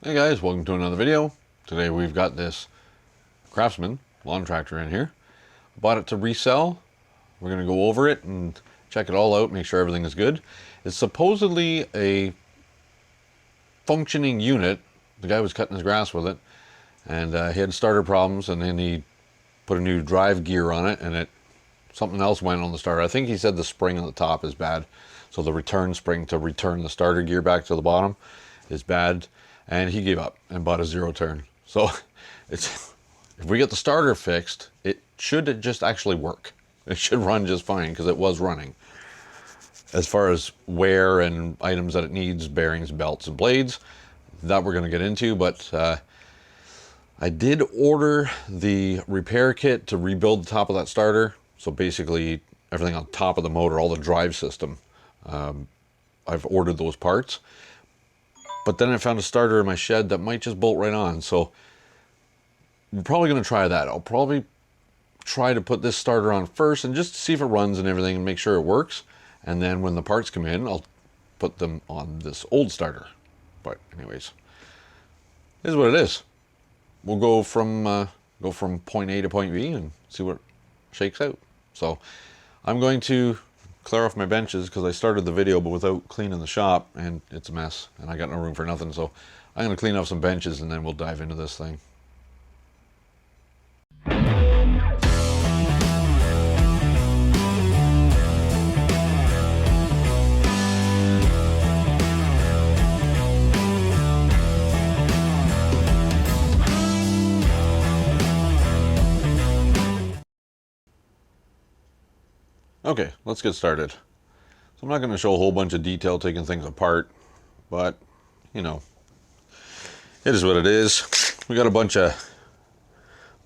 Hey guys, welcome to another video. Today we've got this Craftsman lawn tractor in here. Bought it to resell. We're going to go over it and check it all out, make sure everything is good. It's supposedly a functioning unit. The guy was cutting his grass with it, and he had starter problems, and then he put a new drive gear on it, and something else went on the starter. I think he said the spring on the top is bad, so the return spring to return the starter gear back to the bottom is bad, and he gave up and bought a zero turn. So if we get the starter fixed, it should just actually work. It should run just fine, because it was running. As far as wear and items that it needs, bearings, belts, and blades, that we're going to get into, but I did order the repair kit to rebuild the top of that starter. So basically everything on top of the motor, all the drive system, I've ordered those parts. But then I found a starter in my shed that might just bolt right on. So we're probably going to try that. I'll probably try to put this starter on first and just see if it runs and everything and make sure it works. And then when the parts come in, I'll put them on this old starter. But anyways, this is what it is. We'll go from point A to point B and see what shakes out. So I'm going to clear off my benches because I started the video but without cleaning the shop, and it's a mess and I got no room for nothing. So I'm going to clean off some benches and then we'll dive into this thing. Okay, let's get started. So I'm not going to show a whole bunch of detail taking things apart, but you know, it is what it is. We got a bunch of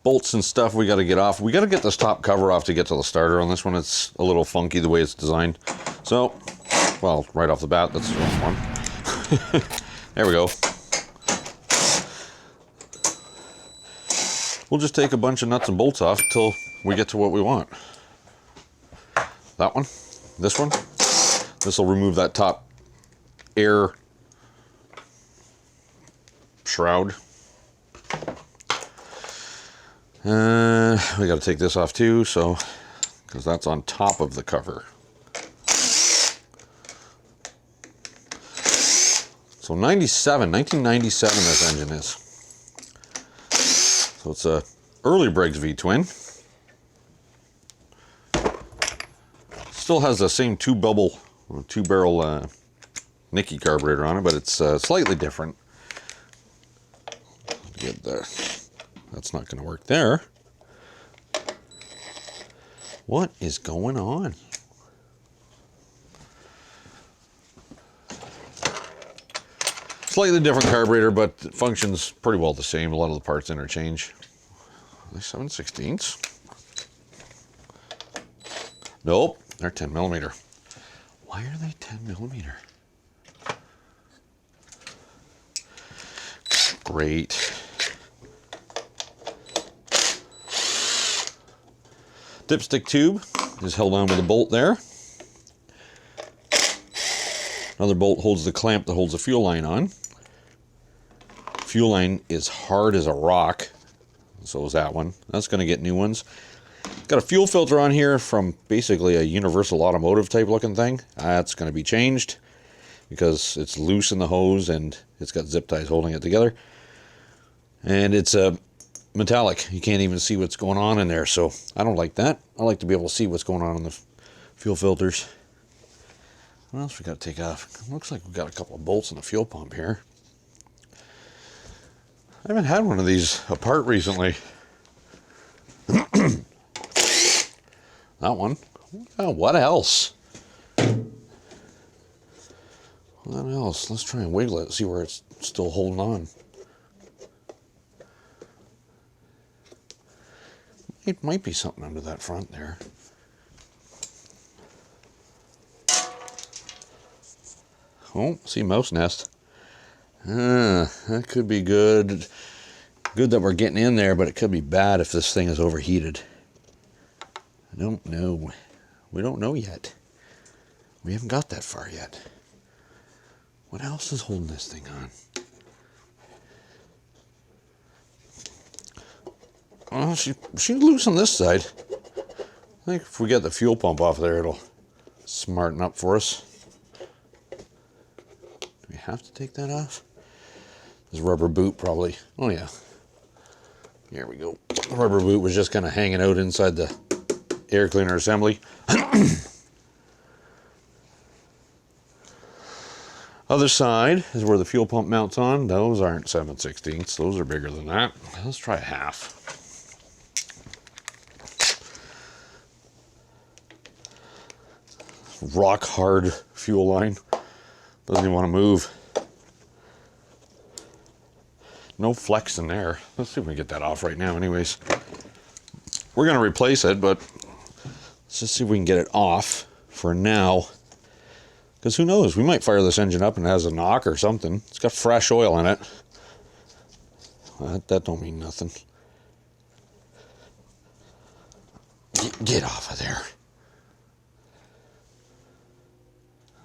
bolts and stuff we got to get off. We got to get this top cover off to get to the starter. On this one, it's a little funky the way it's designed. So, well, right off the bat, that's the wrong one. There we go. We'll just take a bunch of nuts and bolts off until we get to what we want. That one, this one, this will remove that top air shroud. We got to take this off too, so because that's on top of the cover. So 1997 this engine is. So it's a early Briggs V-twin. Still has the same two barrel Nicky carburetor on it, but it's slightly different. Get there. That's not going to work there. What is going on? Slightly different carburetor, but it functions pretty well the same. A lot of the parts interchange. Are they 7/16? Nope. They're 10 millimeter. Why are they 10 millimeter? Great. Dipstick tube is held on with a bolt there. Another bolt holds the clamp that holds the fuel line on. Fuel line is hard as a rock. So is that one. That's going to get new ones. Got a fuel filter on here from basically a Universal Automotive type looking thing. That's going to be changed because it's loose in the hose and it's got zip ties holding it together. And it's a metallic. You can't even see what's going on in there, so I don't like that. I like to be able to see what's going on in the fuel filters. What else we got to take off? Looks like we've got a couple of bolts in the fuel pump here. I haven't had one of these apart recently. That one. What else? What else? Let's try and wiggle it, see where it's still holding on. It might be something under that front there. Oh, see mouse nest. That could be good. Good that we're getting in there, but it could be bad if this thing is overheated. I don't know. We don't know yet. We haven't got that far yet. What else is holding this thing on? Well, she's loose on this side. I think if we get the fuel pump off there, it'll smarten up for us. Do we have to take that off? This rubber boot probably. Oh yeah. Here we go. The rubber boot was just kind of hanging out inside the air cleaner assembly. Other side is where the fuel pump mounts on. Those aren't 7/16. Those are bigger than that. Let's try half. Rock hard fuel line. Doesn't even want to move. No flex in there. Let's see if we can get that off right now anyways. We're going to replace it, but let's just see if we can get it off for now. Because who knows, we might fire this engine up and it has a knock or something. It's got fresh oil in it. That don't mean nothing. Get off of there.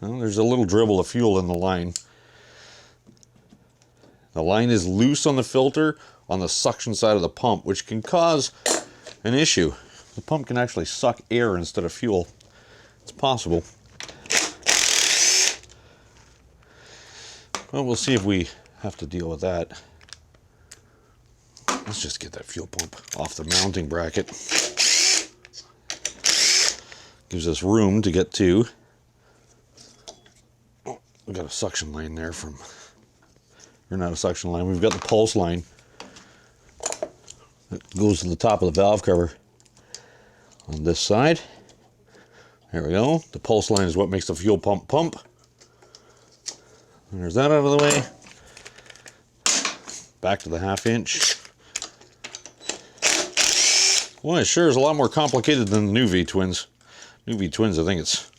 Well, there's a little dribble of fuel in the line. The line is loose on the filter on the suction side of the pump, which can cause an issue. The pump can actually suck air instead of fuel. It's possible. Well, we'll see if we have to deal with that. Let's just get that fuel pump off the mounting bracket. Gives us room to get to. Oh, we got a suction line there from, or not a suction line, we've got the pulse line that goes to the top of the valve cover on this side. There we go. The pulse line is what makes the fuel pump pump. And there's that out of the way. Back to the 1/2 inch. Well, it sure is a lot more complicated than the new V-twins. New V-twins, I think it's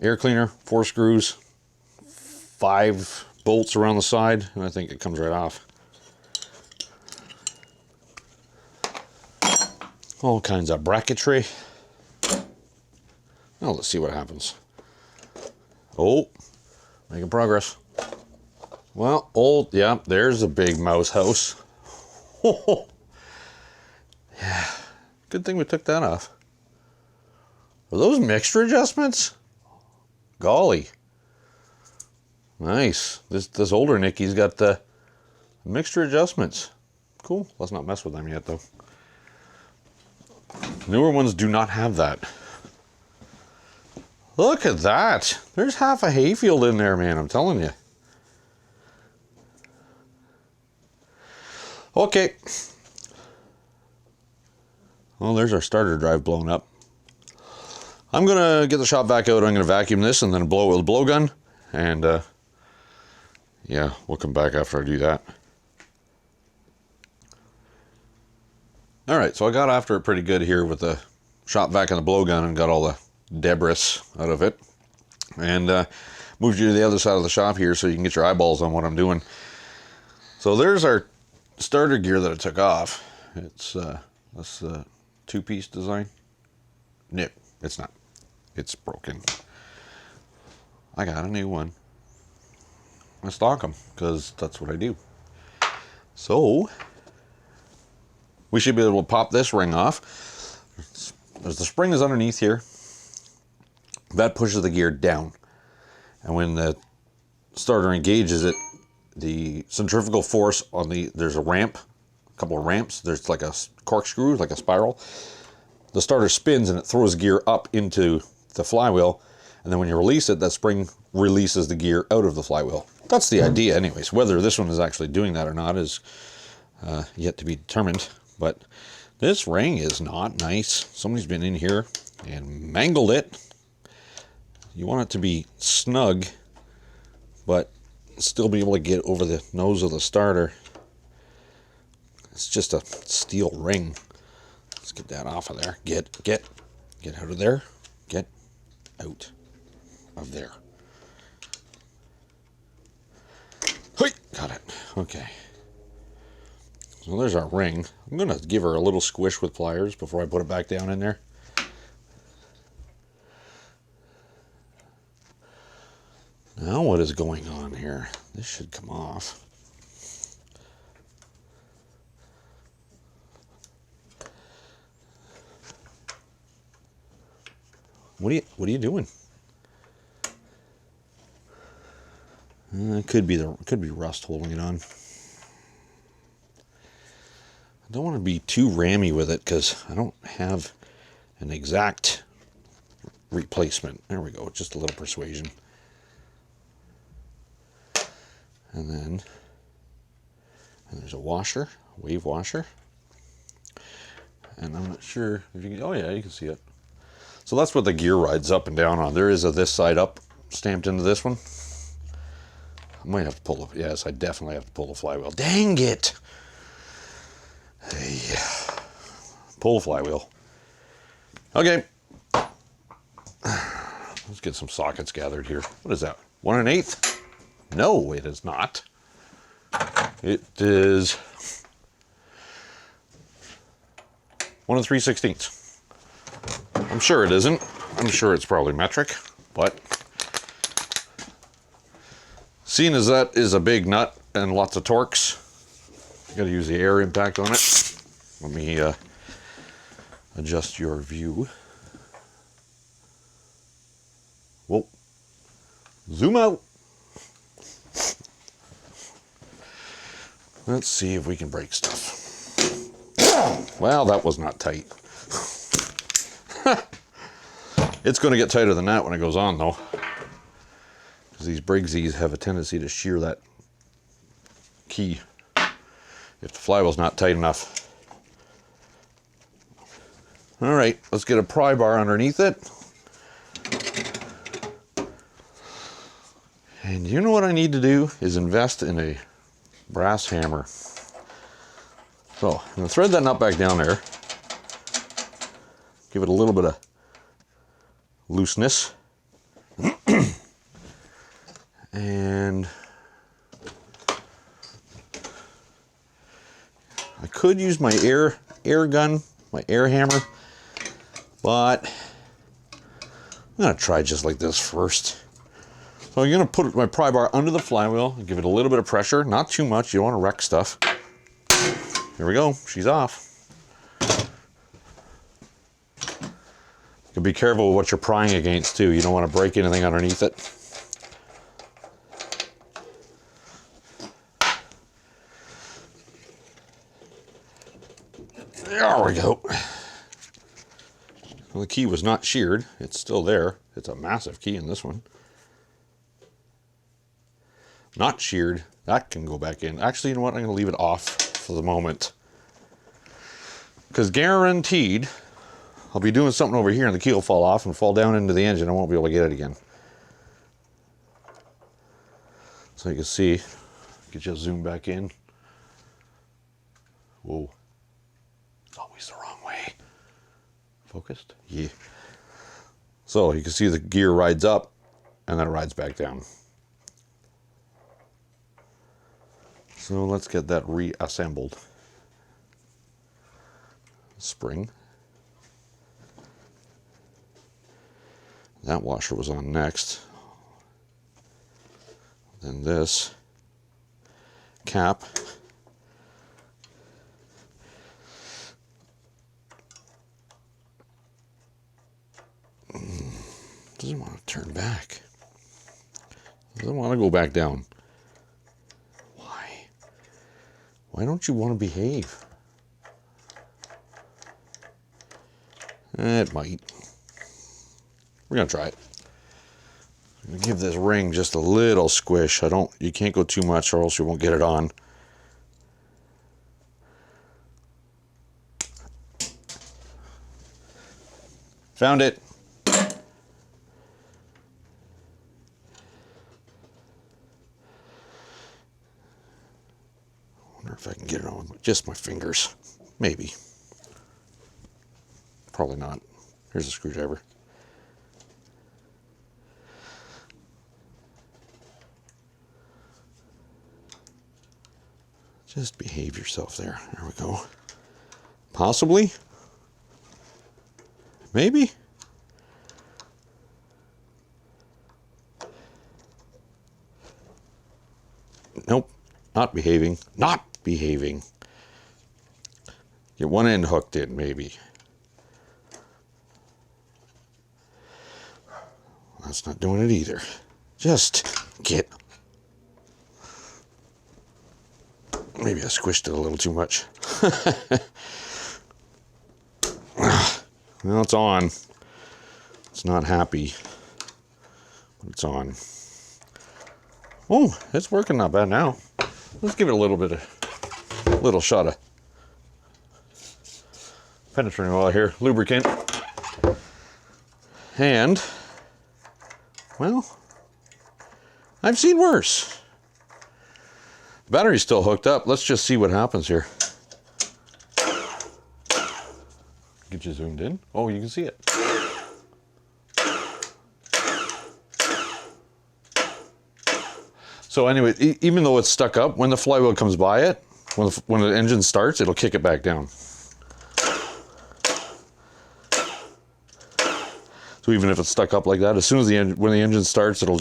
air cleaner, 4 screws, 5 bolts around the side, and I think it comes right off. All kinds of bracketry. Well, let's see what happens. Oh, making progress. Well, yeah, there's a big mouse house. Yeah, good thing we took that off. Are those mixture adjustments? Golly. Nice. This older Nicky's got the mixture adjustments. Cool. Let's not mess with them yet, though. Newer ones do not have that. Look at that. There's half a hayfield in there, man. I'm telling you. Okay. Well, there's our starter drive blown up. I'm going to get the shop vac out. I'm going to vacuum this and then blow it with a blowgun. And, yeah, we'll come back after I do that. All right, so I got after it pretty good here with the shop vac and the blowgun and got all the debris out of it. And moved you to the other side of the shop here so you can get your eyeballs on what I'm doing. So there's our starter gear that I took off. It's this 2-piece design. No, it's not. It's broken. I got a new one. I stock them because that's what I do. So we should be able to pop this ring off. There's the spring is underneath here. That pushes the gear down. And when the starter engages it, the centrifugal force on there's a ramp, a couple of ramps. There's like a corkscrew, like a spiral. The starter spins and it throws gear up into the flywheel. And then when you release it, that spring releases the gear out of the flywheel. That's the idea anyways. Whether this one is actually doing that or not is yet to be determined. But this ring is not nice. Somebody's been in here and mangled it. You want it to be snug, but still be able to get over the nose of the starter. It's just a steel ring. Let's get that off of there. Get out of there. Get out of there. Hey, got it. Okay. So there's our ring. I'm going to give her a little squish with pliers before I put it back down in there. Now what is going on here? This should come off. What are you doing? It could be rust holding it on. I don't want to be too rammy with it because I don't have an exact replacement. There we go, just a little persuasion. And then there's a washer, wave washer. And I'm not sure if you can, oh yeah, you can see it. So that's what the gear rides up and down on. There is a this side up stamped into this one. I might have to pull the, yes, I definitely have to pull the flywheel. Dang it! Hey, pull the flywheel. Okay. Let's get some sockets gathered here. What is that? 1 1/8? No, it is not. It is 1 3/16. I'm sure it isn't. I'm sure it's probably metric, but seeing as that is a big nut and lots of torques, got to use the air impact on it. Let me adjust your view. Whoa. Zoom out. Let's see if we can break stuff. Well, that was not tight. It's going to get tighter than that when it goes on, though. Because these Briggsies have a tendency to shear that key if the flywheel's not tight enough. All right, let's get a pry bar underneath it. And you know what I need to do is invest in a brass hammer. So I'm going to thread that nut back down there. Give it a little bit of looseness. And I could use my air gun, my air hammer, but I'm going to try just like this first. So I'm going to put my pry bar under the flywheel and give it a little bit of pressure, not too much, you don't want to wreck stuff. Here we go, she's off. You be careful with what you're prying against too, you don't want to break anything underneath it. There we go. Well, the key was not sheared, it's still there. It's a massive key in this one. Not sheared, that can go back in. Actually, you know what, I'm going to leave it off for the moment. Because guaranteed, I'll be doing something over here and the key will fall off and fall down into the engine. I won't be able to get it again. So you can see, get you zoom back in. Whoa. It's always the wrong way. Focused? Yeah. So you can see the gear rides up and then it rides back down. So let's get that reassembled. Spring. That washer was on next. Then this cap. Doesn't want to turn back. Doesn't want to go back down. Why? Why don't you want to behave? It might. We're gonna try it. I'm gonna give this ring just a little squish. You can't go too much or else you won't get it on. Found it. Wonder if I can get it on with just my fingers. Maybe. Probably not. Here's a screwdriver. Just behave yourself there. There we go. Possibly. Maybe. Nope. Not behaving. Not behaving. Get one end hooked in, maybe. That's not doing it either. Just get... Maybe I squished it a little too much. Well, it's on. It's not happy, but it's on. Oh, it's working not bad now. Let's give it a little shot of penetrating oil here, lubricant. And, well, I've seen worse. The battery's still hooked up. Let's just see what happens here. Get you zoomed in. Oh, you can see it. So anyway, even though it's stuck up, when the flywheel comes by it, when the engine starts, it'll kick it back down. So even if it's stuck up like that, as soon as when the engine starts, it'll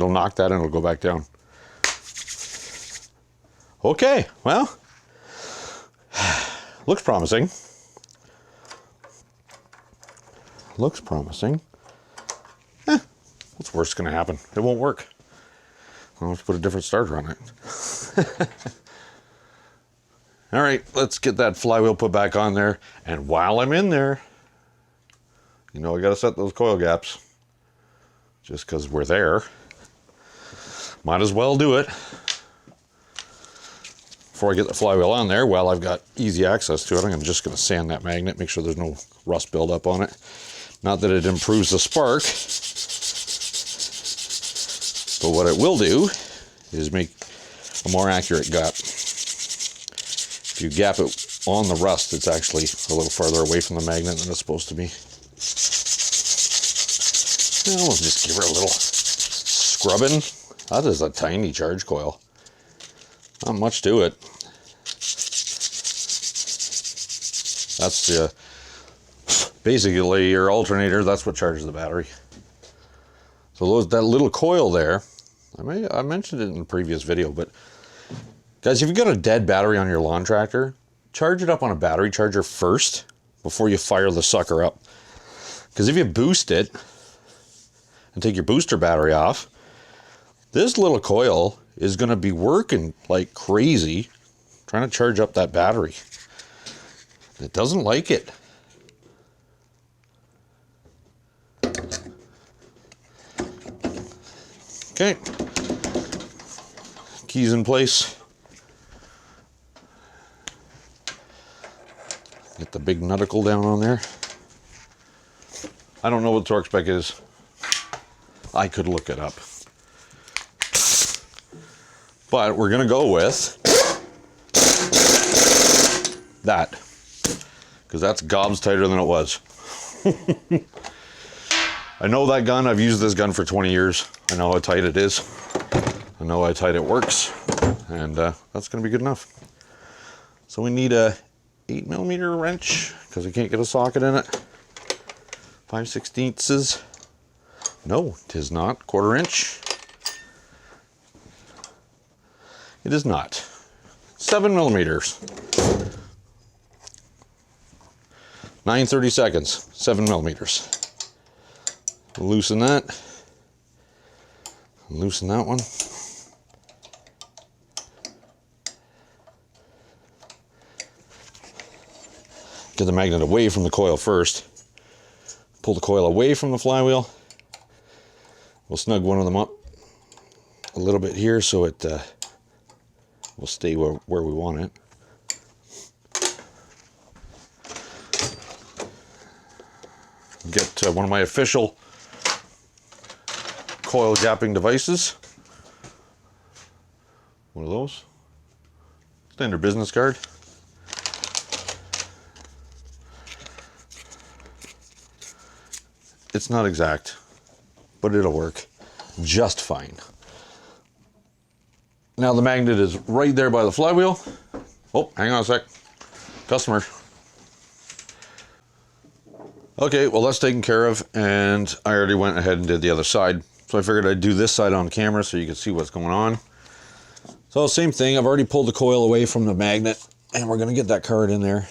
knock that and it'll go back down. Okay, well, looks promising. Looks promising. What's worse going to happen? It won't work. I'll have to put a different starter on it. All right, let's get that flywheel put back on there. And while I'm in there, you know, I got to set those coil gaps. Just because we're there. Might as well do it. Before I get the flywheel on there, while I've got easy access to it, I'm just going to sand that magnet, make sure there's no rust buildup on it. Not that it improves the spark, but what it will do is make a more accurate gap. If you gap it on the rust, it's actually a little farther away from the magnet than it's supposed to be. Well, we'll just give her a little scrubbing. That is a tiny charge coil. Not much to it. That's basically your alternator. That's what charges the battery. So that little coil there, I mentioned it in a previous video, but guys, if you've got a dead battery on your lawn tractor, charge it up on a battery charger first before you fire the sucker up. Because if you boost it and take your booster battery off, this little coil is going to be working like crazy trying to charge up that battery. It doesn't like it. Okay. Keys in place. Get the big nuticle down on there. I don't know what the torque spec is. I could look it up. But we're going to go with that. Because that's gobs tighter than it was. I know that gun. I've used this gun for 20 years. I know how tight it is. I know how tight it works. And that's going to be good enough. So we need a 8mm wrench because I can't get a socket in it. 5/16. No, it is not. 1/4 inch. It is not. 7mm. 9/32, 7mm. Loosen that. Loosen that one. Get the magnet away from the coil first. Pull the coil away from the flywheel. We'll snug one of them up a little bit here so it will stay where we want it. Get one of my official coil gapping devices. One of those. Standard business card. It's not exact, but it'll work just fine. Now the magnet is right there by the flywheel. Oh, hang on a sec. Customer. Okay, well that's taken care of, and I already went ahead and did the other side. So I figured I'd do this side on camera so you can see what's going on. So same thing, I've already pulled the coil away from the magnet, and we're gonna get that card in there.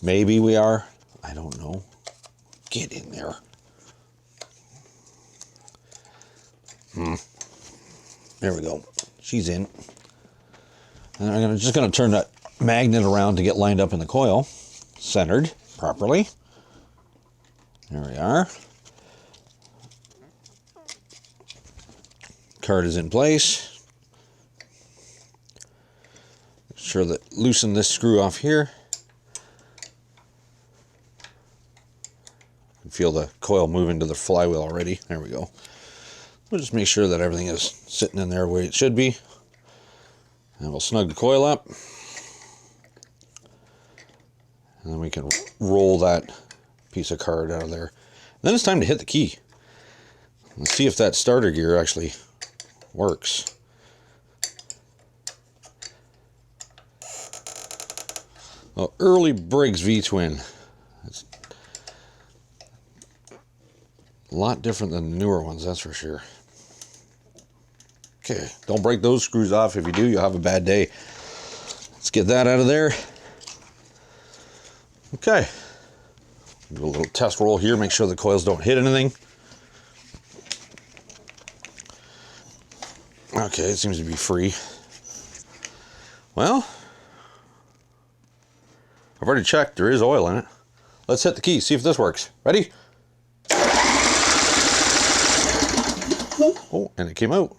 Maybe we are, I don't know. Get in there. There we go. She's in. And I'm just going to turn that magnet around to get lined up in the coil. Centered properly. There we are. Card is in place. Make sure that loosen this screw off here. You can feel the coil moving to the flywheel already. There we go. We'll just make sure that everything is sitting in there where it should be. And we'll snug the coil up. And then we can roll that piece of card out of there. Then it's time to hit the key. Let's see if that starter gear actually works. Oh, early Briggs V-twin. It's a lot different than the newer ones, that's for sure. Okay, don't break those screws off. If you do, you'll have a bad day. Let's get that out of there. Okay. Do a little test roll here, make sure the coils don't hit anything. Okay, it seems to be free. Well, I've already checked, there is oil in it. Let's hit the key, see if this works. Ready? Oh, and it came out.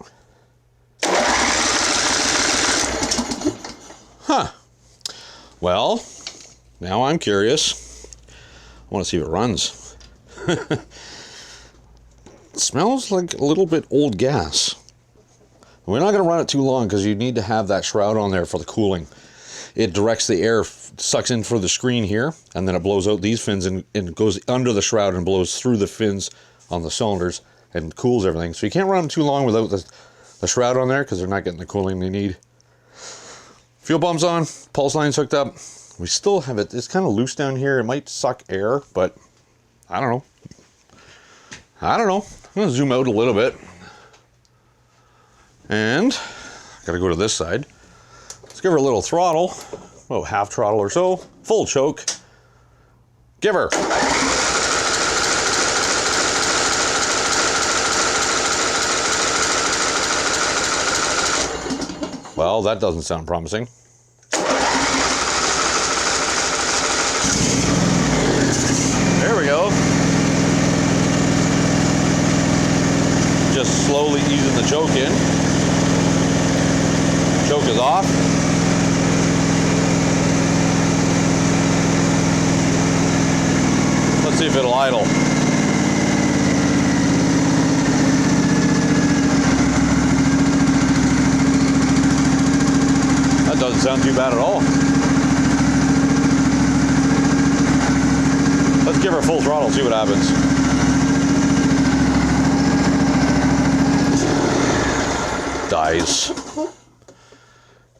Huh. Well, now I'm curious. I want to see if it runs. It smells like a little bit old gas. We're not going to run it too long because you need to have that shroud on there for the cooling. It directs the air, sucks in through the screen here, and then it blows out these fins and goes under the shroud and blows through the fins on the cylinders and cools everything. So you can't run them too long without the shroud on there because they're not getting the cooling they need. Fuel pump's on, pulse line's hooked up. We still have it, it's kind of loose down here. It might suck air, but I don't know. I'm going to zoom out a little bit. And I got to go to this side. Let's give her a little throttle. Oh, half throttle or so. Full choke. Give her. Well, that doesn't sound promising. There we go. Just slowly easing the choke in. Choke is off. Let's see if it'll idle. That doesn't sound too bad at all. Let's give her full throttle, see what happens. Dies.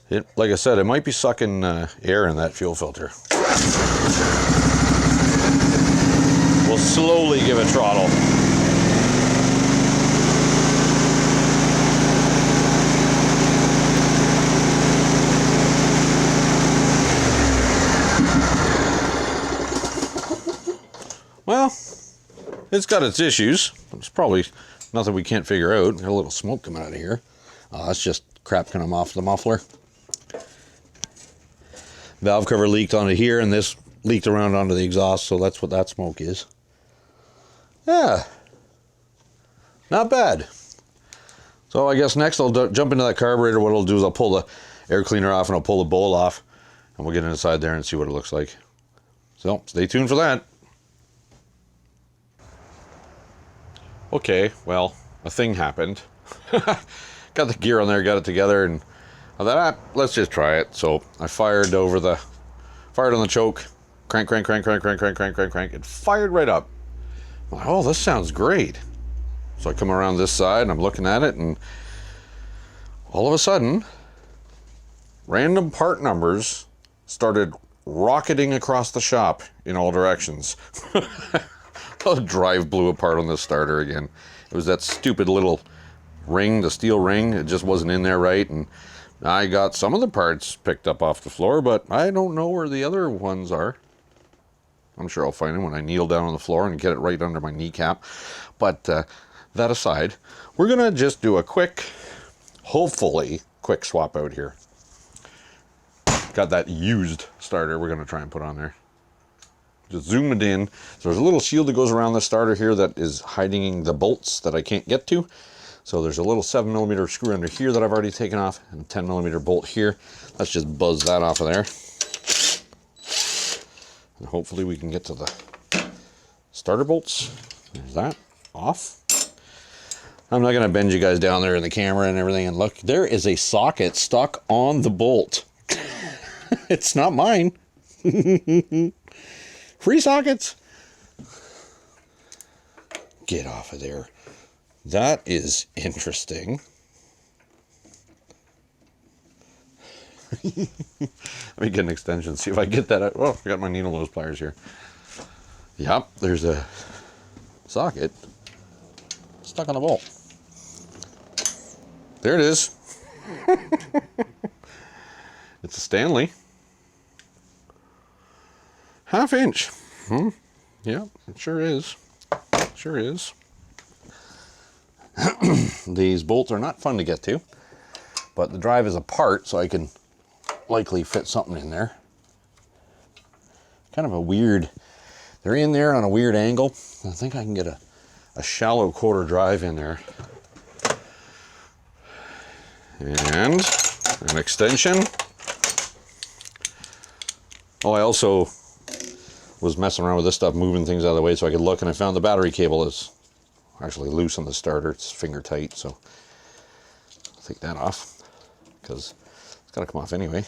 It, like I said, it might be sucking air in that fuel filter. We'll slowly give it throttle. Well, it's got its issues. It's probably nothing we can't figure out. Got a little smoke coming out of here. That's just crap coming off the muffler. Valve cover leaked onto here, and this leaked around onto the exhaust, so that's what that smoke is. Yeah, not bad. So I guess next I'll jump into that carburetor. What I'll do is I'll pull the air cleaner off and I'll pull the bowl off, and we'll get inside there and see what it looks like. So stay tuned for that. Okay, well, a thing happened. Got the gear on there, got it together, and I thought, let's just try it. So I fired on the choke, crank, crank, crank, crank, crank, crank, crank, crank, crank. It fired right up. I'm like, oh, this sounds great. So I come around this side and I'm looking at it, and all of a sudden, random part numbers started rocketing across the shop in all directions. The drive blew apart on the starter again. It was that stupid little ring, the steel ring. It just wasn't in there right, and I got some of the parts picked up off the floor, but I don't know where the other ones are. I'm sure I'll find it when I kneel down on the floor and get it right under my kneecap. But that aside, we're gonna just do a quick, hopefully quick swap out here. Got that used starter we're gonna try and put on there. Just zoom it in. So there's a little shield that goes around the starter here that is hiding the bolts that I can't get to. So there's a little 7mm screw under here that I've already taken off, and a 10mm bolt here. Let's just buzz that off of there. And hopefully we can get to the starter bolts. There's that off. I'm not gonna bend you guys down there in the camera and everything, and look, there is a socket stuck on the bolt. It's not mine. Free sockets. Get off of there. That is interesting. Let me get an extension, see if I get that out. Oh, I got my needle nose pliers here. Yep, there's a socket stuck on the bolt. There it is. It's a Stanley. 1/2 inch. Yeah, it sure is. Sure is. These bolts are not fun to get to, but the drive is apart, so I can likely fit something in there. Kind of a weird, they're in there on a weird angle. I think I can get a shallow quarter drive in there. And an extension. Oh, I also was messing around with this stuff, moving things out of the way so I could look, and I found the battery cable is actually loose on the starter. It's finger tight, so I'll take that off because it's got to come off anyway.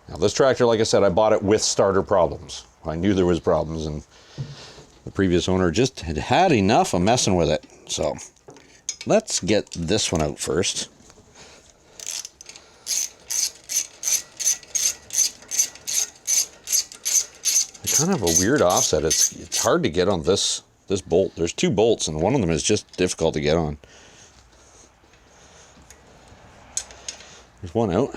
Now this tractor, like I said, I bought it with starter problems. I knew there was problems, and the previous owner just had enough of messing with it. So let's get this one out first. Kind of a weird offset. It's hard to get on this bolt. There's 2 bolts, and one of them is just difficult to get on. There's one out.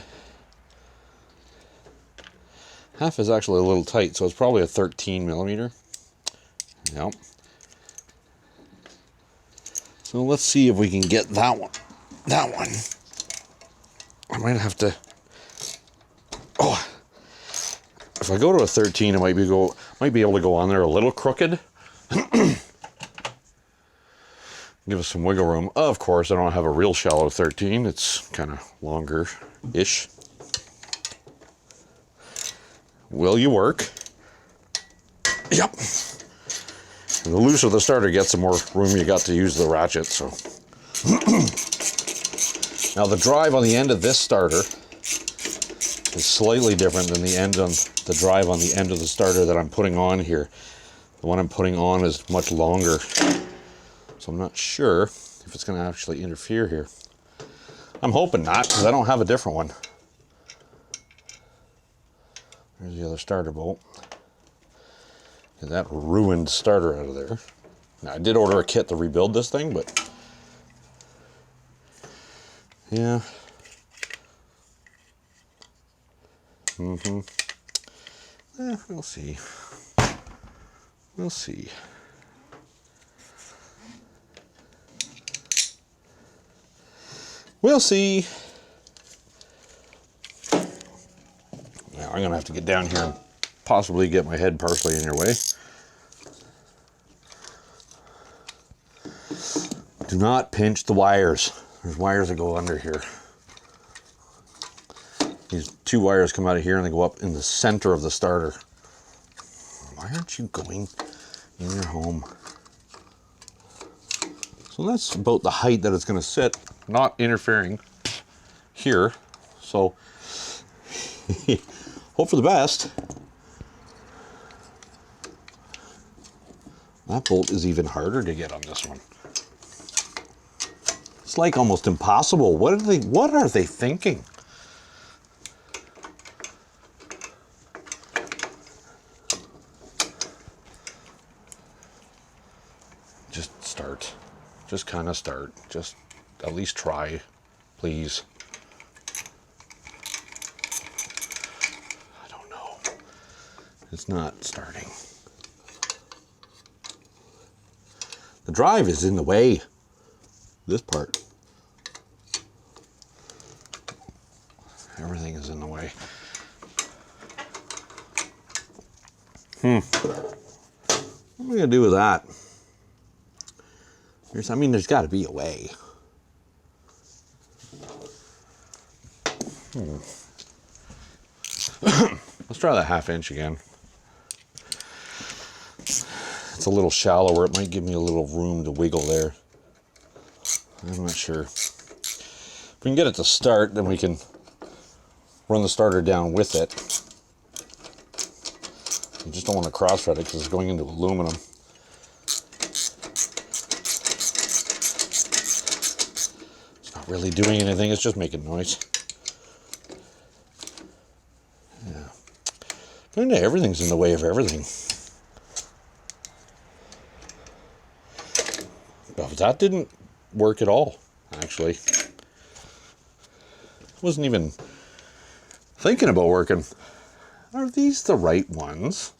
1/2 is actually a little tight, so it's probably a 13mm. Yep. So let's see if we can get that one. That one. I might have to. Oh. If I go to a 13, it might be able to go on there a little crooked. Give us some wiggle room. Of course, I don't have a real shallow 13. It's kind of longer-ish. Will you work? Yep. And the looser the starter gets, the more room you got to use the ratchet. So now the drive on the end of this starter is slightly different than the drive on the end of the starter that I'm putting on here. The one I'm putting on is much longer, so I'm not sure if it's going to actually interfere here. I'm hoping not, because I don't have a different one. There's the other starter bolt. Get that ruined starter out of there. Now I did order a kit to rebuild this thing, but yeah. We'll see. We'll see. We'll see. Now I'm gonna have to get down here and possibly get my head partially in your way. Do not pinch the wires. There's wires that go under here. These 2 wires come out of here and they go up in the center of the starter. Why aren't you going in your home? So that's about the height that it's going to sit, not interfering here. So hope for the best. That bolt is even harder to get on this one. It's like almost impossible. What are they thinking? Just kind of start. Just at least try, please. I don't know. It's not starting. The drive is in the way. This part. Everything is in the way. What am I going to do with that? I mean, there's got to be a way. Let's try that 1/2 inch again. It's a little shallower. It might give me a little room to wiggle there. I'm not sure. If we can get it to start, then we can run the starter down with it. You just don't want to cross-thread it because it's going into aluminum. It's not really doing anything. It's just making noise. Yeah. Everything's in the way of everything. But that didn't work at all, actually. Wasn't even thinking about working. Are these the right ones?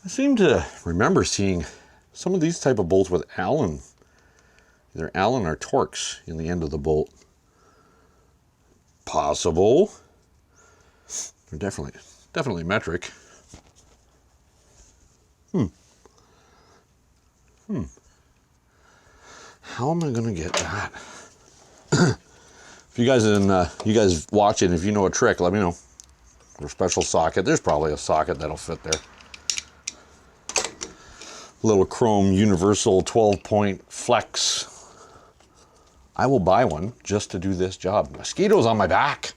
I seem to remember seeing some of these type of bolts with Allen, either Allen or Torx in the end of the bolt. Possible. They're definitely metric. How am I gonna get that? If you guys watching, if you know a trick, let me know. Or a special socket. There's probably a socket that'll fit there. Little chrome universal 12-point flex. I will buy one just to do this job. Mosquitoes on my back.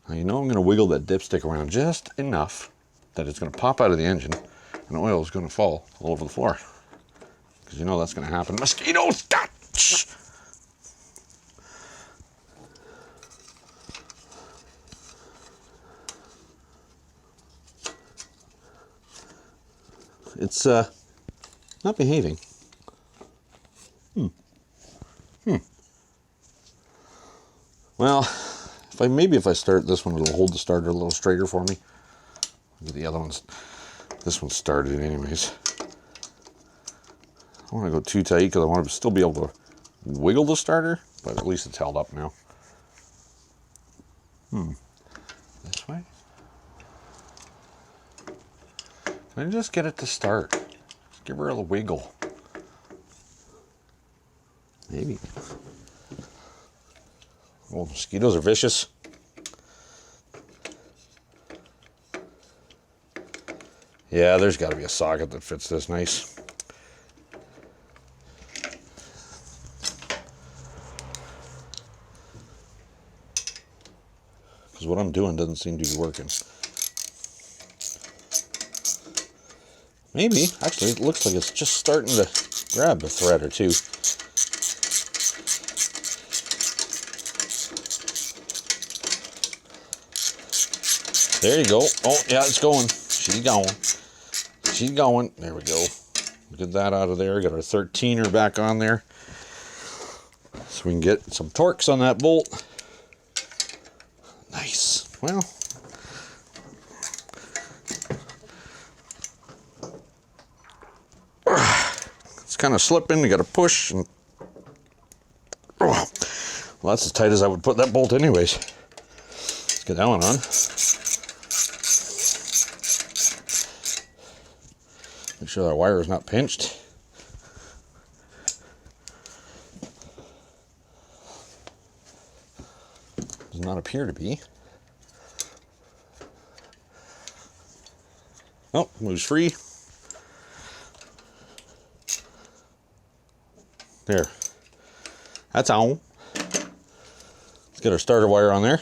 Now you know I'm gonna wiggle that dipstick around just enough that it's gonna pop out of the engine and oil is gonna fall all over the floor. Because you know that's going to happen. Mosquitoes! Shh. It's not behaving. Well, maybe if I start this one, it'll hold the starter a little straighter for me. The other one's, this one started anyways. I don't want to go too tight because I want to still be able to wiggle the starter, but at least it's held up now. This way? Can I just get it to start? Just give her a little wiggle. Maybe. Oh, mosquitoes are vicious. Yeah, there's got to be a socket that fits this nice. Because what I'm doing doesn't seem to be working. Maybe. Actually, it looks like it's just starting to grab a thread or two. There you go. Oh, yeah, it's going. She's going. She's going. There we go. Get that out of there. Got our 13er back on there. So we can get some Torx on that bolt. Nice. Well, it's kind of slipping. You got to push. And, well, that's as tight as I would put that bolt anyways. Let's get that one on. Make sure that wire is not pinched. Does not appear to be. Oh, moves free. There. That's on. Let's get our starter wire on there.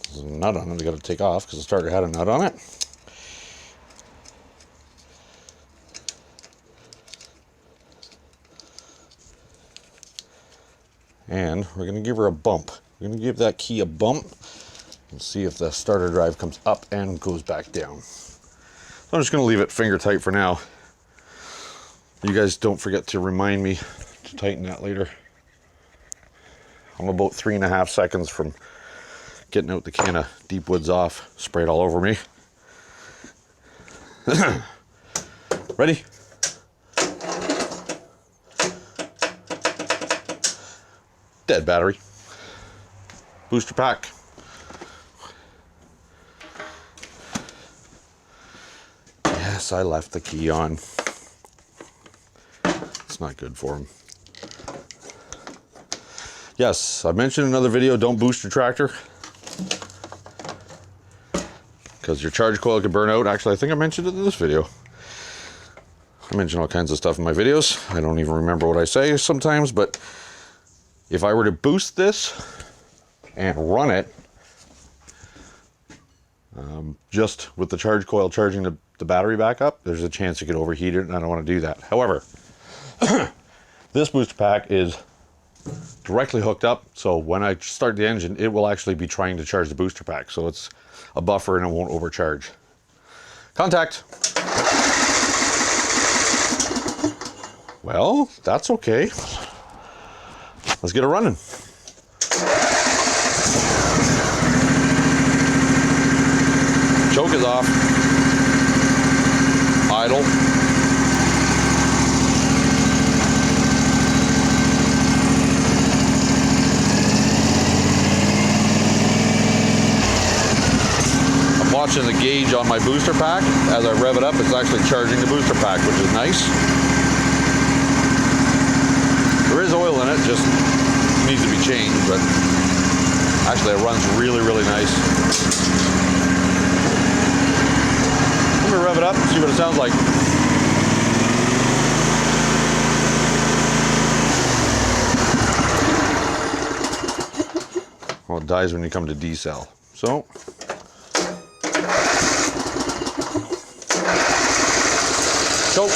There's a nut on it I got to take off because the starter had a nut on it. And we're going to give her a bump. We're going to give that key a bump and see if the starter drive comes up and goes back down. So I'm just going to leave it finger tight for now. You guys don't forget to remind me to tighten that later. I'm about 3.5 seconds from getting out the can of Deep Woods off. Spray it all over me. Ready? Dead battery. Booster pack. Yes, I left the key on. It's not good for him. Yes, I mentioned in another video, don't boost your tractor, because your charge coil could burn out. Actually, I think I mentioned it in this video. I mention all kinds of stuff in my videos. I don't even remember what I say sometimes, but if I were to boost this and run it, just with the charge coil charging the battery back up, there's a chance it could overheat it, and I don't want to do that. However, this booster pack is directly hooked up, so when I start the engine, it will actually be trying to charge the booster pack, so it's a buffer and it won't overcharge. Contact. Well, that's okay. Let's get it running. Choke is off. Idle. Watching the gauge on my booster pack. As I rev it up, it's actually charging the booster pack, which is nice. There is oil in it, just needs to be changed, but actually it runs really, really nice. Let me rev it up and see what it sounds like. Well, it dies when you come to decel. So, choke.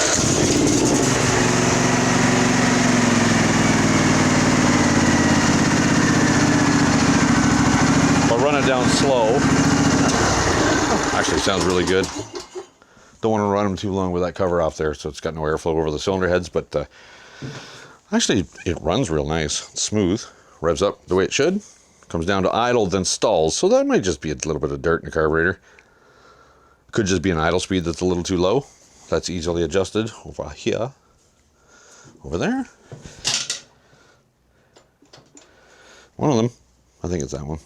I'll run it down slow. Actually sounds really good. Don't want to run them too long with that cover off there, so it's got no airflow over the cylinder heads, but actually it runs real nice. It's smooth, revs up the way it should, comes down to idle, then stalls, so that might just be a little bit of dirt in the carburetor. Could just be an idle speed that's a little too low. That's easily adjusted over here, over there. One of them, I think it's that one.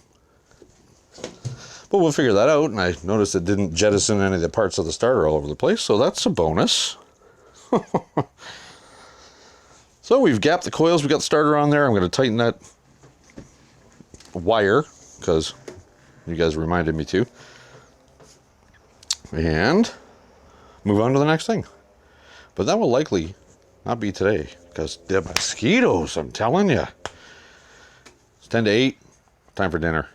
But we'll figure that out, and I noticed it didn't jettison any of the parts of the starter all over the place, so that's a bonus. So we've gapped the coils, we got the starter on there. I'm going to tighten that wire, because you guys reminded me to. And move on to the next thing. But that will likely not be today, because the mosquitoes, I'm telling you. It's 10 to 8, time for dinner.